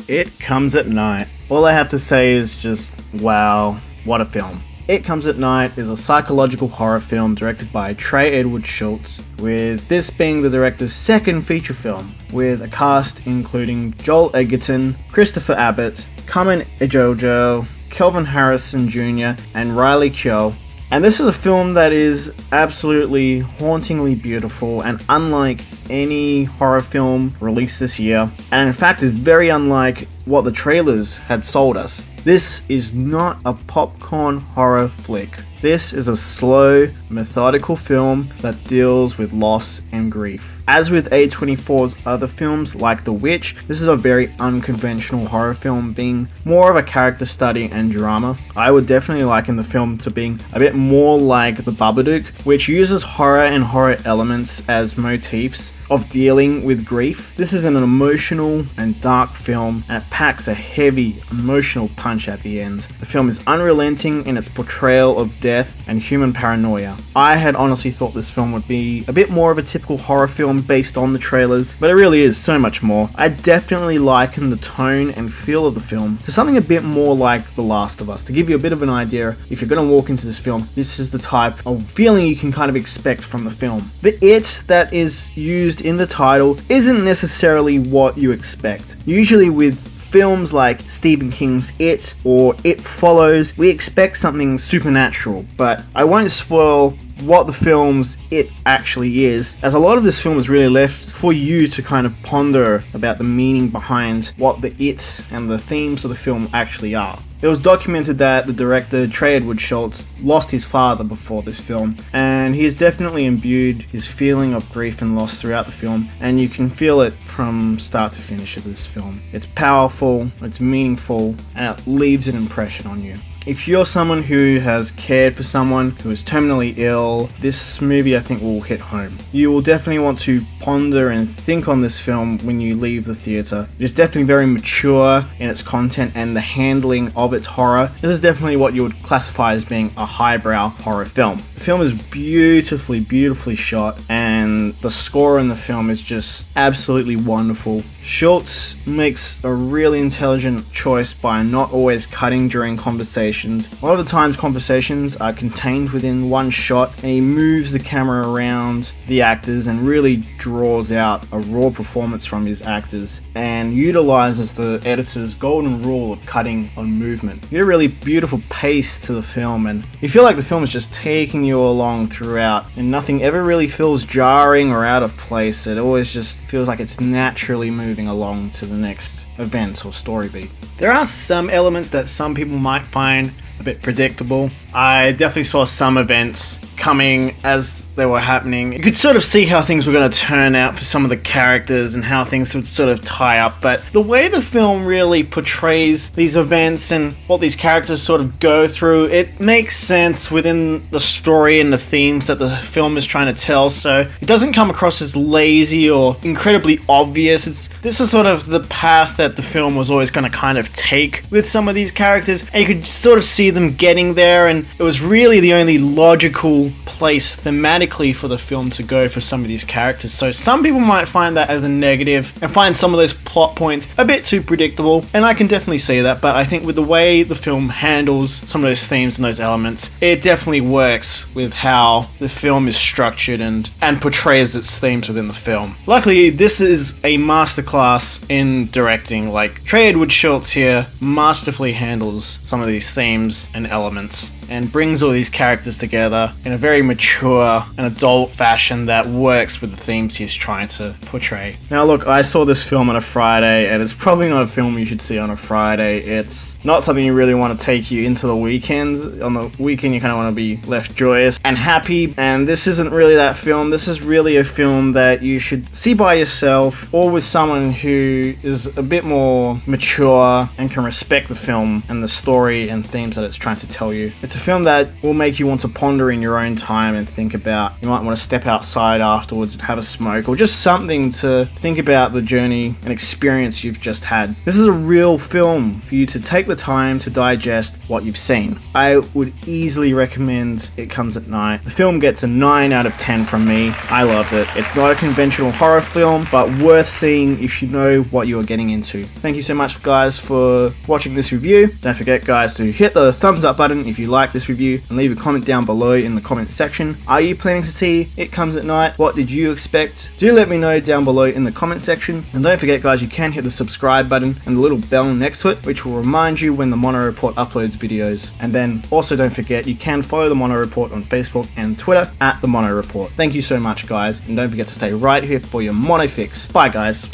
It Comes at Night. All I have to say is just, wow, what a film. It Comes at Night is a psychological horror film directed by Trey Edward Schultz, with this being the director's second feature film, with a cast including Joel Edgerton, Christopher Abbott, Carmen Ejojo, Kelvin Harrison Jr., and Riley Keough. And this is a film that is absolutely hauntingly beautiful and unlike any horror film released this year, and in fact is very unlike what the trailers had sold us. This is not a popcorn horror flick. This is a slow, methodical film that deals with loss and grief. As with A24's other films like The Witch, this is a very unconventional horror film, being more of a character study and drama. I would definitely liken the film to being a bit more like The Babadook, which uses horror and horror elements as motifs of dealing with grief. This is an emotional and dark film, and it packs a heavy emotional punch at the end. The film is unrelenting in its portrayal of death and human paranoia. I had honestly thought this film would be a bit more of a typical horror film based on the trailers, but it really is so much more. I definitely liken the tone and feel of the film to something a bit more like The Last of Us. To give you a bit of an idea, if you're going to walk into this film, this is the type of feeling you can kind of expect from the film. The it that is used in the title isn't necessarily what you expect. Usually with films like Stephen King's It or It Follows, we expect something supernatural, but I won't spoil what the film's It actually is, as a lot of this film is really left for you to kind of ponder about the meaning behind what the It and the themes of the film actually are. It was documented that the director, Trey Edward Schultz, lost his father before this film, and he has definitely imbued his feeling of grief and loss throughout the film, and you can feel it from start to finish of this film. It's powerful, it's meaningful, and it leaves an impression on you. If you're someone who has cared for someone who is terminally ill, this movie I think will hit home. You will definitely want to ponder and think on this film when you leave the theatre. It is definitely very mature in its content and the handling of its horror. This is definitely what you would classify as being a highbrow horror film. The film is beautifully shot, and the score in the film is just absolutely wonderful. Schultz makes a really intelligent choice by not always cutting during conversations. A lot of the times conversations are contained within one shot, and he moves the camera around the actors and really draws out a raw performance from his actors, and utilizes the editor's golden rule of cutting on movement. You get a really beautiful pace to the film, and you feel like the film is just taking you along throughout, and nothing ever really feels jarring or out of place. It always just feels like it's naturally moving along to the next events or story beat. There are some elements that some people might find a bit predictable. I definitely saw some events coming as they were happening. You could sort of see how things were going to turn out for some of the characters and how things would sort of tie up, but the way the film really portrays these events and what these characters sort of go through, it makes sense within the story and the themes that the film is trying to tell, so it doesn't come across as lazy or incredibly obvious. This is sort of the path that the film was always going to kind of take with some of these characters, and you could sort of see them getting there, and it was really the only logical place thematically for the film to go for some of these characters. So some people might find that as a negative and find some of those plot points a bit too predictable, and I can definitely see that, but I think with the way the film handles some of those themes and those elements, it definitely works with how the film is structured and portrays its themes within the film. Luckily, this is a masterclass in directing. Like, Trey Edward Schultz here masterfully handles some of these themes and elements, and brings all these characters together in a very mature and adult fashion that works with the themes he's trying to portray. Now look, I saw this film on a Friday, and it's probably not a film you should see on a Friday. It's not something you really want to take you into the weekend. On the weekend you kind of want to be left joyous and happy, and this isn't really that film. This is really a film that you should see by yourself or with someone who is a bit more mature and can respect the film and the story and themes that it's trying to tell you. It's It's a film that will make you want to ponder in your own time and think about, you might want to step outside afterwards and have a smoke, or just something to think about the journey and experience you've just had. This is a real film for you to take the time to digest what you've seen. I would easily recommend It Comes at Night. The film gets a 9 out of 10 from me. I loved it. It's not a conventional horror film, but worth seeing if you know what you're getting into. Thank you so much, guys, for watching this review. Don't forget, guys, to hit the thumbs up button if you like this review and leave a comment down below in the comment section. Are you planning to see It Comes at Night? What did you expect? Do let me know down below in the comment section. And don't forget, guys, you can hit the subscribe button and the little bell next to it, which will remind you when the Mono Report uploads videos. And then also don't forget, you can follow the Mono Report on Facebook and Twitter at the Mono Report. Thank you so much, guys, and don't forget to stay right here for your Mono Fix. Bye, guys.